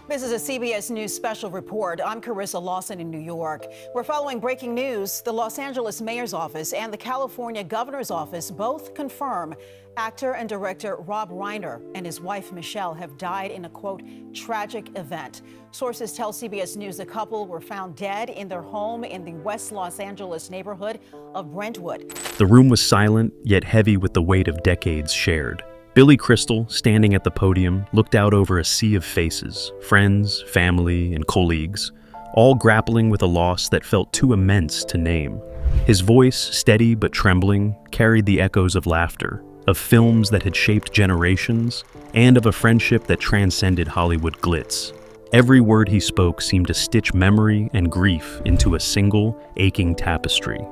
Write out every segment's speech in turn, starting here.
This is a CBS News special report. I'm Carissa Lawson in New York. We're following breaking news. The Los Angeles Mayor's Office and the California Governor's Office both confirm actor and director Rob Reiner and his wife Michelle have died in a, quote, tragic event. Sources tell CBS News the couple were found dead in their home in the West Los Angeles neighborhood of Brentwood. The room was silent, yet heavy with the weight of decades shared. Billy Crystal, standing at the podium, looked out over a sea of faces, friends, family, and colleagues, all grappling with a loss that felt too immense to name. His voice, steady but trembling, carried the echoes of laughter, of films that had shaped generations, and of a friendship that transcended Hollywood glitz. Every word he spoke seemed to stitch memory and grief into a single, aching tapestry.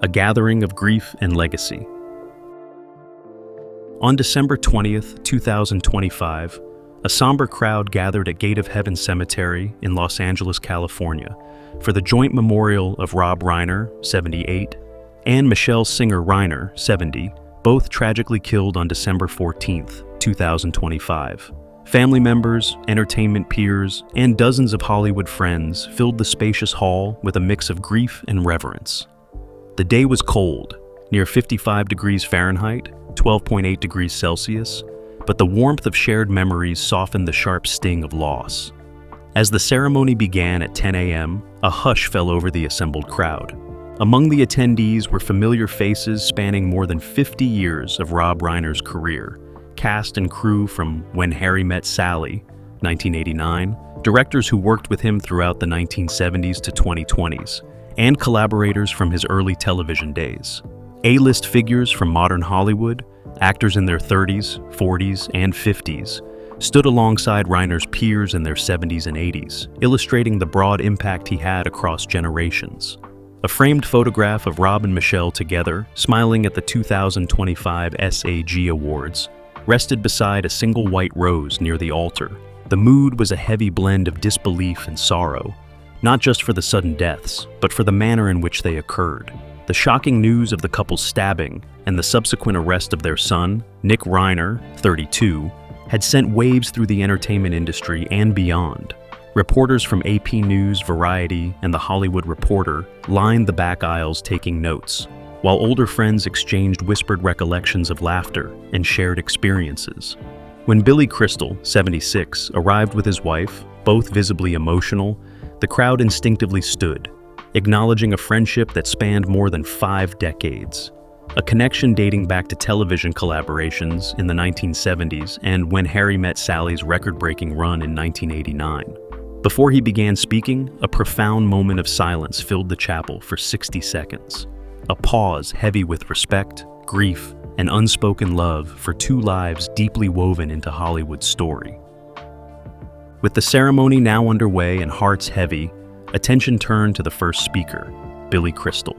A gathering of grief and legacy. On December 20th, 2025, a somber crowd gathered at Gate of Heaven Cemetery in Los Angeles, California, for the joint memorial of Rob Reiner, 78, and Michelle Singer Reiner, 70, both tragically killed on December 14th, 2025. Family members, entertainment peers, and dozens of Hollywood friends filled the spacious hall with a mix of grief and reverence. The day was cold, near 55 degrees Fahrenheit, 12.8 degrees Celsius, but the warmth of shared memories softened the sharp sting of loss. As the ceremony began at 10 a.m., a hush fell over the assembled crowd. Among the attendees were familiar faces spanning more than 50 years of Rob Reiner's career, cast and crew from When Harry Met Sally, 1989, directors who worked with him throughout the 1970s to 2020s, and collaborators from his early television days. A-list figures from modern Hollywood, actors in their 30s, 40s, and 50s, stood alongside Reiner's peers in their 70s and 80s, illustrating the broad impact he had across generations. A framed photograph of Rob and Michelle together, smiling at the 2025 SAG Awards, rested beside a single white rose near the altar. The mood was a heavy blend of disbelief and sorrow, not just for the sudden deaths, but for the manner in which they occurred. The shocking news of the couple's stabbing and the subsequent arrest of their son, Nick Reiner, 32, had sent waves through the entertainment industry and beyond. Reporters from AP News, Variety, and The Hollywood Reporter lined the back aisles taking notes, while older friends exchanged whispered recollections of laughter and shared experiences. When Billy Crystal, 76, arrived with his wife, both visibly emotional, the crowd instinctively stood, acknowledging a friendship that spanned more than 5 decades. A connection dating back to television collaborations in the 1970s and When Harry Met Sally's record-breaking run in 1989. Before he began speaking, a profound moment of silence filled the chapel for 60 seconds. A pause heavy with respect, grief, and unspoken love for 2 lives deeply woven into Hollywood's story. With the ceremony now underway and hearts heavy, attention turned to the first speaker, Billy Crystal.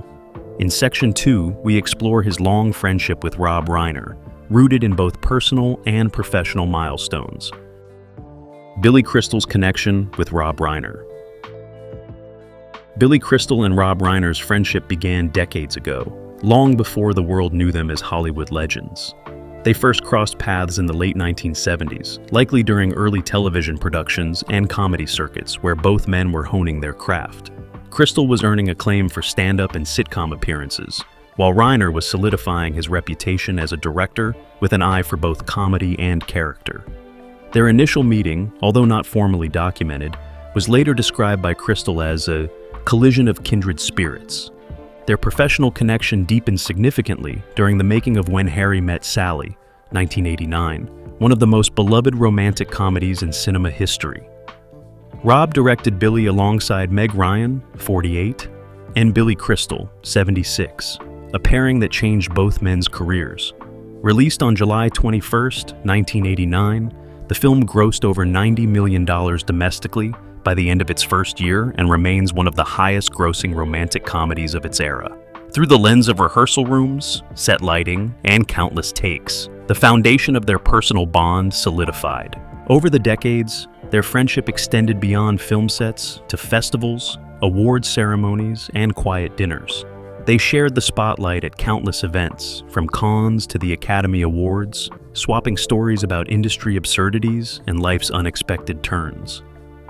In Section 2, we explore his long friendship with Rob Reiner, rooted in both personal and professional milestones. Billy Crystal's connection with Rob Reiner. Billy Crystal and Rob Reiner's friendship began decades ago, long before the world knew them as Hollywood legends. They first crossed paths in the late 1970s, likely during early television productions and comedy circuits where both men were honing their craft. Crystal was earning acclaim for stand-up and sitcom appearances, while Reiner was solidifying his reputation as a director with an eye for both comedy and character. Their initial meeting, although not formally documented, was later described by Crystal as a collision of kindred spirits. Their professional connection deepened significantly during the making of When Harry Met Sally, 1989, one of the most beloved romantic comedies in cinema history. Rob directed Billy alongside Meg Ryan, 48, and Billy Crystal, 76, a pairing that changed both men's careers. Released on July 21, 1989, the film grossed over $90 million domestically by the end of its first year and remains one of the highest-grossing romantic comedies of its era. Through the lens of rehearsal rooms, set lighting, and countless takes, the foundation of their personal bond solidified. Over the decades, their friendship extended beyond film sets to festivals, award ceremonies, and quiet dinners. They shared the spotlight at countless events, from cons to the Academy Awards, swapping stories about industry absurdities and life's unexpected turns.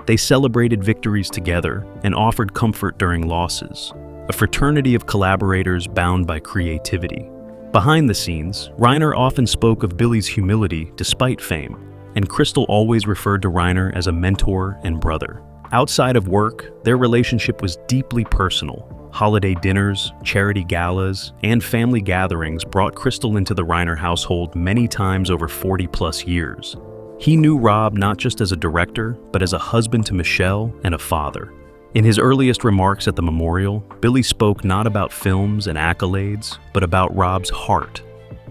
They celebrated victories together and offered comfort during losses, a fraternity of collaborators bound by creativity. Behind the scenes, Reiner often spoke of Billy's humility despite fame, and Crystal always referred to Reiner as a mentor and brother. Outside of work, their relationship was deeply personal. Holiday dinners, charity galas, and family gatherings brought Crystal into the Reiner household many times over 40-plus years. He knew Rob not just as a director, but as a husband to Michelle and a father. In his earliest remarks at the memorial, Billy spoke not about films and accolades, but about Rob's heart,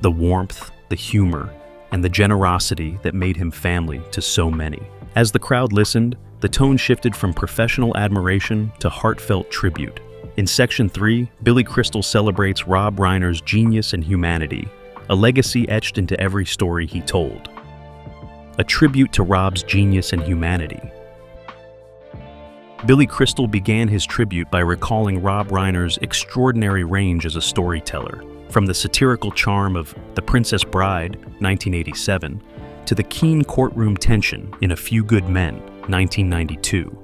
the warmth, the humor, and the generosity that made him family to so many. As the crowd listened, the tone shifted from professional admiration to heartfelt tribute. In Section 3, Billy Crystal celebrates Rob Reiner's genius and humanity, a legacy etched into every story he told. A tribute to Rob's genius and humanity. Billy Crystal began his tribute by recalling Rob Reiner's extraordinary range as a storyteller, from the satirical charm of The Princess Bride, 1987, to the keen courtroom tension in A Few Good Men, 1992.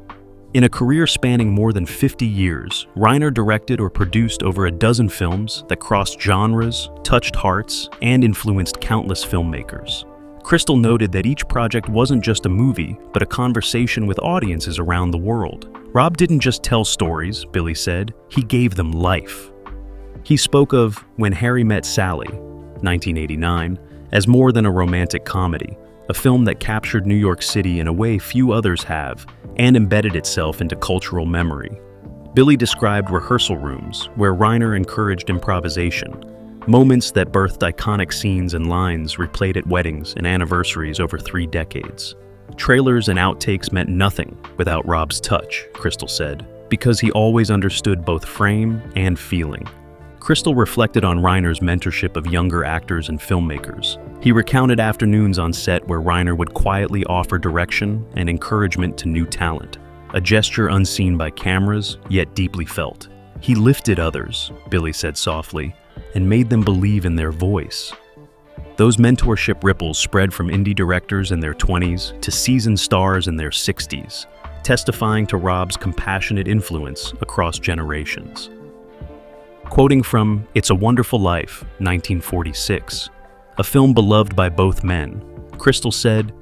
In a career spanning more than 50 years, Reiner directed or produced over a dozen films that crossed genres, touched hearts, and influenced countless filmmakers. Crystal noted that each project wasn't just a movie, but a conversation with audiences around the world. Rob didn't just tell stories, Billy said, he gave them life. He spoke of When Harry Met Sally, 1989, as more than a romantic comedy, a film that captured New York City in a way few others have, and embedded itself into cultural memory. Billy described rehearsal rooms where Reiner encouraged improvisation, moments that birthed iconic scenes and lines replayed at weddings and anniversaries over 3 decades. Trailers and outtakes meant nothing without Rob's touch, Crystal said, because he always understood both frame and feeling. Crystal reflected on Reiner's mentorship of younger actors and filmmakers. He recounted afternoons on set where Reiner would quietly offer direction and encouragement to new talent, a gesture unseen by cameras, yet deeply felt. He lifted others, Billy said softly, and made them believe in their voice. Those mentorship ripples spread from indie directors in their 20s to seasoned stars in their 60s, testifying to Rob's compassionate influence across generations. Quoting from It's a Wonderful Life, 1946, a film beloved by both men, Crystal said,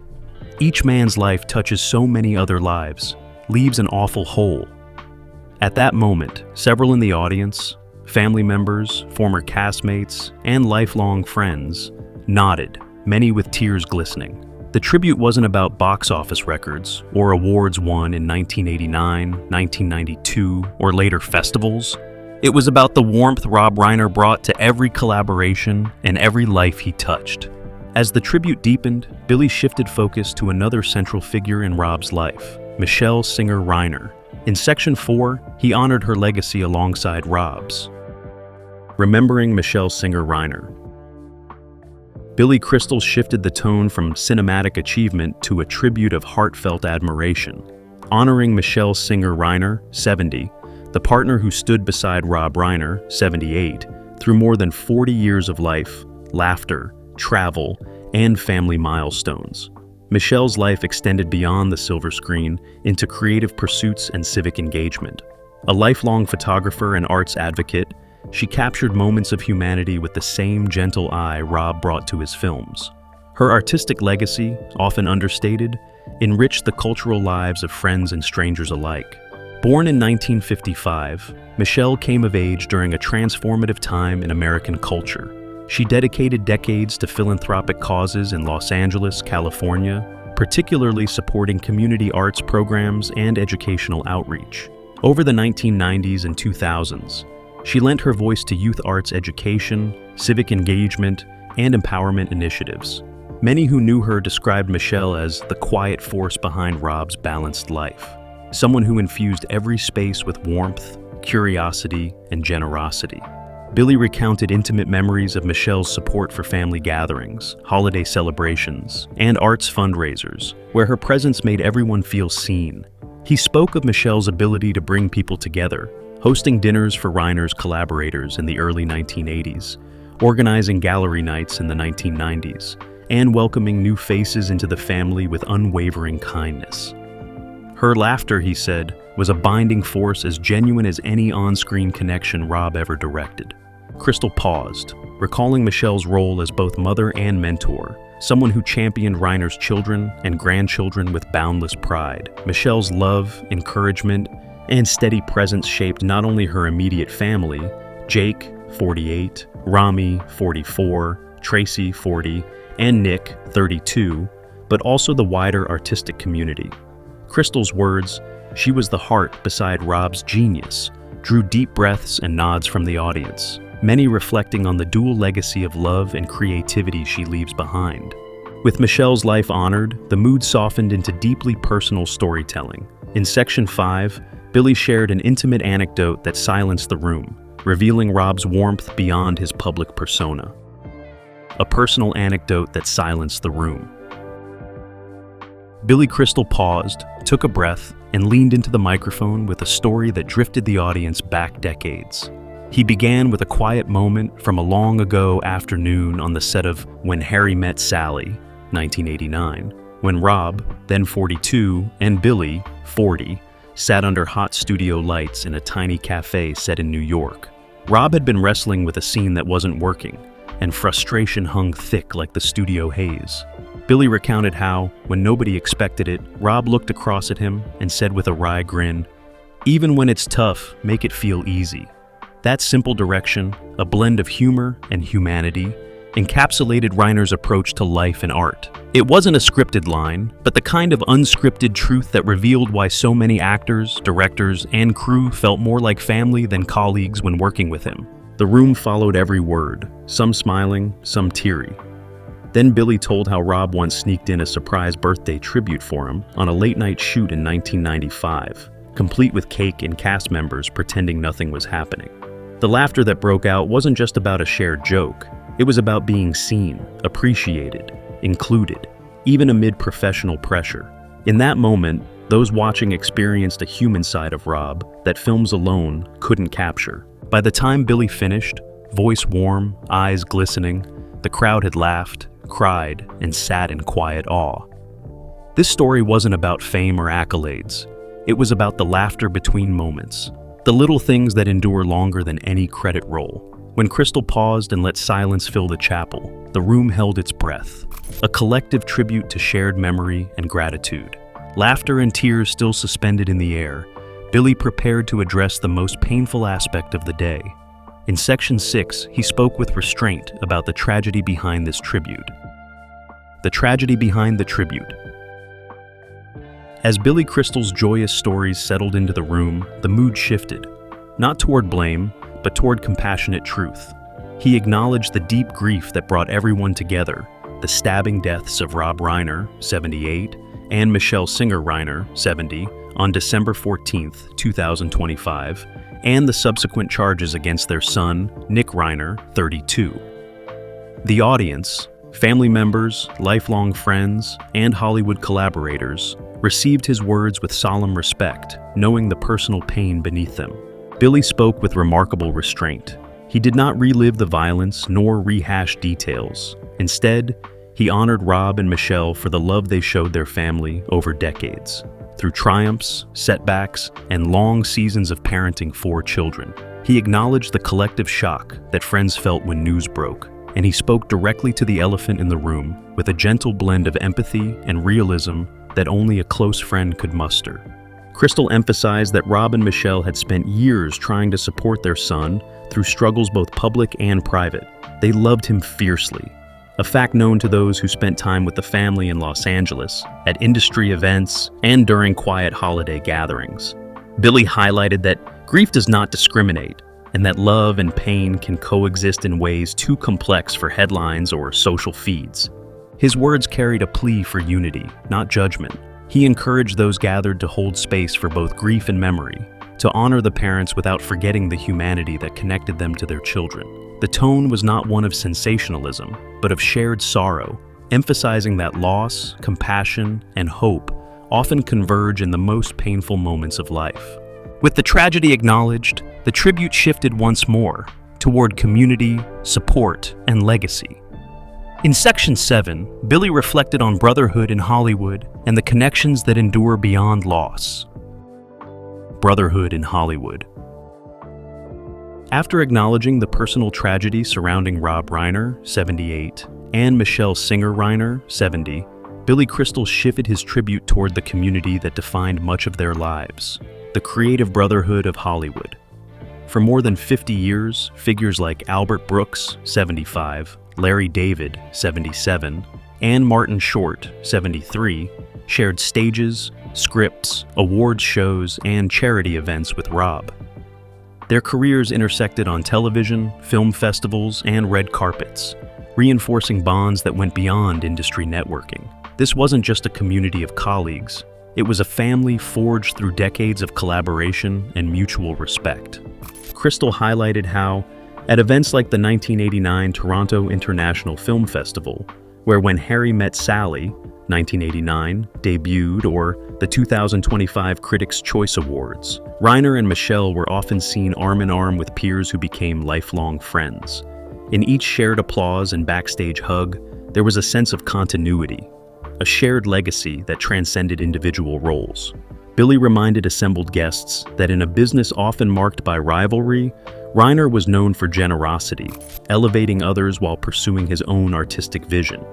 "Each man's life touches so many other lives, leaves an awful hole." At that moment, several in the audience, family members, former castmates, and lifelong friends, nodded, many with tears glistening. The tribute wasn't about box office records or awards won in 1989, 1992, or later festivals. It was about the warmth Rob Reiner brought to every collaboration and every life he touched. As the tribute deepened, Billy shifted focus to another central figure in Rob's life, Michelle Singer Reiner. In Section 4, he honored her legacy alongside Rob's. Remembering Michelle Singer Reiner. Billy Crystal shifted the tone from cinematic achievement to a tribute of heartfelt admiration, honoring Michelle Singer Reiner, 70, the partner who stood beside Rob Reiner, 78, through more than 40 years of life, laughter, travel, and family milestones. Michelle's life extended beyond the silver screen into creative pursuits and civic engagement. A lifelong photographer and arts advocate, she captured moments of humanity with the same gentle eye Rob brought to his films. Her artistic legacy, often understated, enriched the cultural lives of friends and strangers alike. Born in 1955, Michelle came of age during a transformative time in American culture. She dedicated decades to philanthropic causes in Los Angeles, California, particularly supporting community arts programs and educational outreach. Over the 1990s and 2000s, she lent her voice to youth arts education, civic engagement, and empowerment initiatives. Many who knew her described Michelle as the quiet force behind Rob's balanced life, someone who infused every space with warmth, curiosity, and generosity. Billy recounted intimate memories of Michelle's support for family gatherings, holiday celebrations, and arts fundraisers, where her presence made everyone feel seen. He spoke of Michelle's ability to bring people together, hosting dinners for Reiner's collaborators in the early 1980s, organizing gallery nights in the 1990s, and welcoming new faces into the family with unwavering kindness. Her laughter, he said, was a binding force as genuine as any on-screen connection Rob ever directed. Crystal paused, recalling Michelle's role as both mother and mentor, someone who championed Reiner's children and grandchildren with boundless pride. Michelle's love, encouragement, and steady presence shaped not only her immediate family, Jake, 48, Rami, 44, Tracy, 40, and Nick, 32, but also the wider artistic community. Crystal's words, "She was the heart beside Rob's genius," drew deep breaths and nods from the audience, many reflecting on the dual legacy of love and creativity she leaves behind. With Michelle's life honored, the mood softened into deeply personal storytelling. In Section 5, Billy shared an intimate anecdote that silenced the room, revealing Rob's warmth beyond his public persona. A personal anecdote that silenced the room. Billy Crystal paused, took a breath, and leaned into the microphone with a story that drifted the audience back decades. He began with a quiet moment from a long ago afternoon on the set of When Harry Met Sally, 1989, when Rob, then 42, and Billy, 40, sat under hot studio lights in a tiny cafe set in New York. Rob had been wrestling with a scene that wasn't working, and frustration hung thick like the studio haze. Billy recounted how, when nobody expected it, Rob looked across at him and said with a wry grin, "Even when it's tough, make it feel easy." That simple direction, a blend of humor and humanity, encapsulated Reiner's approach to life and art. It wasn't a scripted line, but the kind of unscripted truth that revealed why so many actors, directors, and crew felt more like family than colleagues when working with him. The room followed every word, some smiling, some teary. Then Billy told how Rob once sneaked in a surprise birthday tribute for him on a late-night shoot in 1995, complete with cake and cast members pretending nothing was happening. The laughter that broke out wasn't just about a shared joke. It was about being seen, appreciated, included, even amid professional pressure. In that moment, those watching experienced a human side of Rob that films alone couldn't capture. By the time Billy finished, voice warm, eyes glistening, the crowd had laughed, cried, and sat in quiet awe. This story wasn't about fame or accolades. It was about the laughter between moments, the little things that endure longer than any credit roll. When Crystal paused and let silence fill the chapel, the room held its breath, a collective tribute to shared memory and gratitude. Laughter and tears still suspended in the air, Billy prepared to address the most painful aspect of the day. In Section 6, he spoke with restraint about the tragedy behind this tribute. The tragedy behind the tribute. As Billy Crystal's joyous stories settled into the room, the mood shifted, not toward blame, but toward compassionate truth. He acknowledged the deep grief that brought everyone together, the stabbing deaths of Rob Reiner, 78, and Michelle Singer Reiner, 70, on December 14, 2025, and the subsequent charges against their son, Nick Reiner, 32. The audience, family members, lifelong friends, and Hollywood collaborators, received his words with solemn respect, knowing the personal pain beneath them. Billy spoke with remarkable restraint. He did not relive the violence nor rehash details. Instead, he honored Rob and Michelle for the love they showed their family over decades, through triumphs, setbacks, and long seasons of parenting 4 children. He acknowledged the collective shock that friends felt when news broke, and he spoke directly to the elephant in the room with a gentle blend of empathy and realism that only a close friend could muster. Crystal emphasized that Rob and Michelle had spent years trying to support their son through struggles both public and private. They loved him fiercely, a fact known to those who spent time with the family in Los Angeles, at industry events, and during quiet holiday gatherings. Billy highlighted that grief does not discriminate, and that love and pain can coexist in ways too complex for headlines or social feeds. His words carried a plea for unity, not judgment. He encouraged those gathered to hold space for both grief and memory, to honor the parents without forgetting the humanity that connected them to their children. The tone was not one of sensationalism, but of shared sorrow, emphasizing that loss, compassion, and hope often converge in the most painful moments of life. With the tragedy acknowledged, the tribute shifted once more toward community, support, and legacy. In Section 7, Billy reflected on brotherhood in Hollywood and the connections that endure beyond loss. Brotherhood in Hollywood. After acknowledging the personal tragedy surrounding Rob Reiner, 78, and Michelle Singer Reiner, 70, Billy Crystal shifted his tribute toward the community that defined much of their lives, the creative brotherhood of Hollywood. For more than 50 years, figures like Albert Brooks, 75, Larry David, 77, and Martin Short, 73, shared stages, scripts, awards shows, and charity events with Rob. Their careers intersected on television, film festivals, and red carpets, reinforcing bonds that went beyond industry networking. This wasn't just a community of colleagues, it was a family forged through decades of collaboration and mutual respect. Crystal highlighted how, at events like the 1989 Toronto International Film Festival, where When Harry Met Sally, 1989, debuted, or the 2025 Critics' Choice Awards, Reiner and Michelle were often seen arm in arm with peers who became lifelong friends. In each shared applause and backstage hug, there was a sense of continuity, a shared legacy that transcended individual roles. Billy reminded assembled guests that in a business often marked by rivalry, Reiner was known for generosity, elevating others while pursuing his own artistic vision.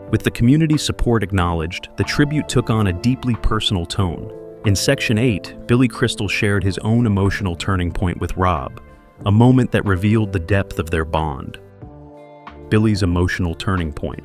With the community support acknowledged, the tribute took on a deeply personal tone. In Section 8, Billy Crystal shared his own emotional turning point with Rob, a moment that revealed the depth of their bond. Billy's emotional turning point.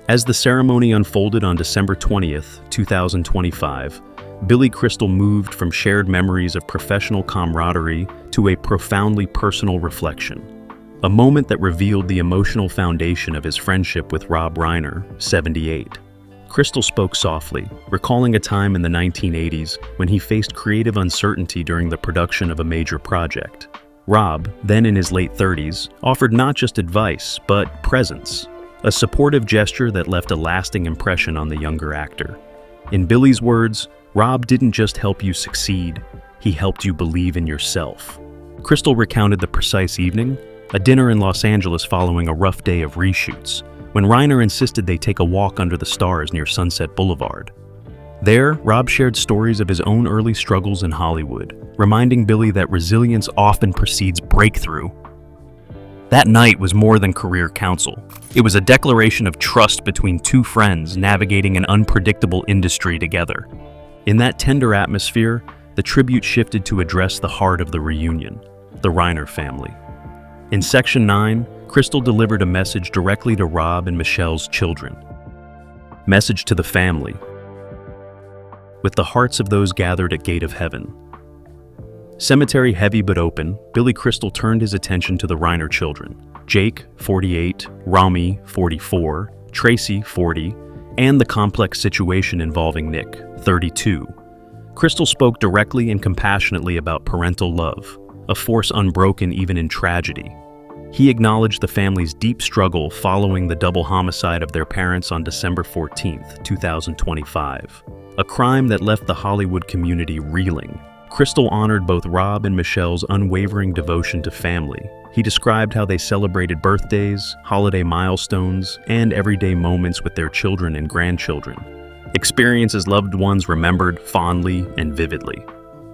As the ceremony unfolded on December 20th, 2025, Billy Crystal moved from shared memories of professional camaraderie to a profoundly personal reflection. A moment that revealed the emotional foundation of his friendship with Rob Reiner, 78. Crystal spoke softly, recalling a time in the 1980s when he faced creative uncertainty during the production of a major project. Rob, then in his late 30s, offered not just advice, but presence, a supportive gesture that left a lasting impression on the younger actor. In Billy's words, Rob didn't just help you succeed, he helped you believe in yourself. Crystal recounted the precise evening, a dinner in Los Angeles following a rough day of reshoots, when Reiner insisted they take a walk under the stars near Sunset Boulevard. There, Rob shared stories of his own early struggles in Hollywood, reminding Billy that resilience often precedes breakthrough. That night was more than career counsel. It was a declaration of trust between two friends navigating an unpredictable industry together. In that tender atmosphere, the tribute shifted to address the heart of the reunion, the Reiner family. In Section 9, Crystal delivered a message directly to Rob and Michelle's children. Message to the family. With the hearts of those gathered at Gate of Heaven. Cemetery heavy but open, Billy Crystal turned his attention to the Reiner children. Jake, 48, Rami, 44, Tracy, 40, and the complex situation involving Nick, 32. Crystal spoke directly and compassionately about parental love, a force unbroken even in tragedy. He acknowledged the family's deep struggle following the double homicide of their parents on December 14, 2025, a crime that left the Hollywood community reeling. Crystal honored both Rob and Michelle's unwavering devotion to family. He described how they celebrated birthdays, holiday milestones, and everyday moments with their children and grandchildren, experiences loved ones remembered fondly and vividly.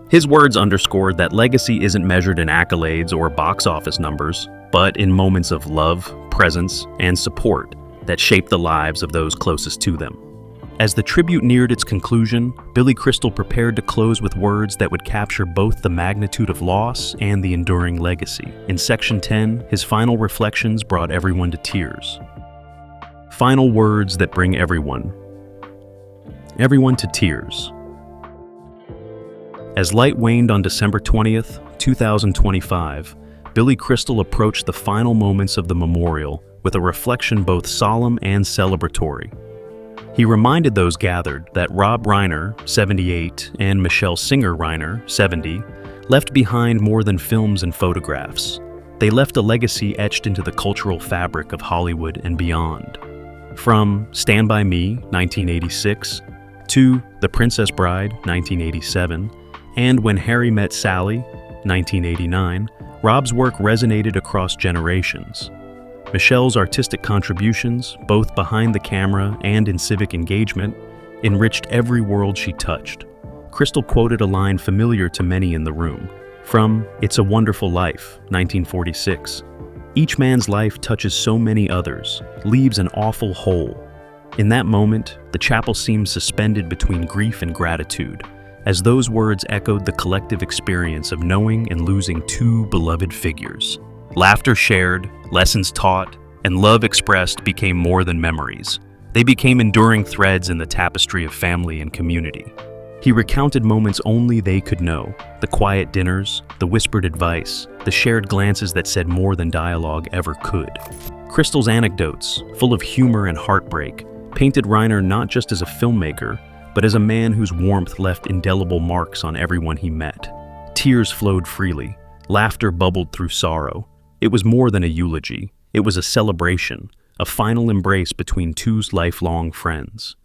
His words underscored that legacy isn't measured in accolades or box office numbers, but in moments of love, presence, and support that shape the lives of those closest to them. As the tribute neared its conclusion, Billy Crystal prepared to close with words that would capture both the magnitude of loss and the enduring legacy. In Section 10, his final reflections brought everyone to tears. Final words that bring everyone to tears. As light waned on December 20th, 2025, Billy Crystal approached the final moments of the memorial with a reflection both solemn and celebratory. He reminded those gathered that Rob Reiner, 78, and Michelle Singer Reiner, 70, left behind more than films and photographs. They left a legacy etched into the cultural fabric of Hollywood and beyond. From Stand By Me, 1986, to The Princess Bride, 1987, and When Harry Met Sally, 1989, Rob's work resonated across generations. Michelle's artistic contributions, both behind the camera and in civic engagement, enriched every world she touched. Crystal quoted a line familiar to many in the room, from It's a Wonderful Life, 1946. Each man's life touches so many others, leaves an awful hole. In that moment, the chapel seemed suspended between grief and gratitude, as those words echoed the collective experience of knowing and losing two beloved figures. Laughter shared, lessons taught, and love expressed became more than memories. They became enduring threads in the tapestry of family and community. He recounted moments only they could know, the quiet dinners, the whispered advice, the shared glances that said more than dialogue ever could. Crystal's anecdotes, full of humor and heartbreak, painted Reiner not just as a filmmaker, but as a man whose warmth left indelible marks on everyone he met. Tears flowed freely, laughter bubbled through sorrow. It was more than a eulogy, it was a celebration, a final embrace between two lifelong friends.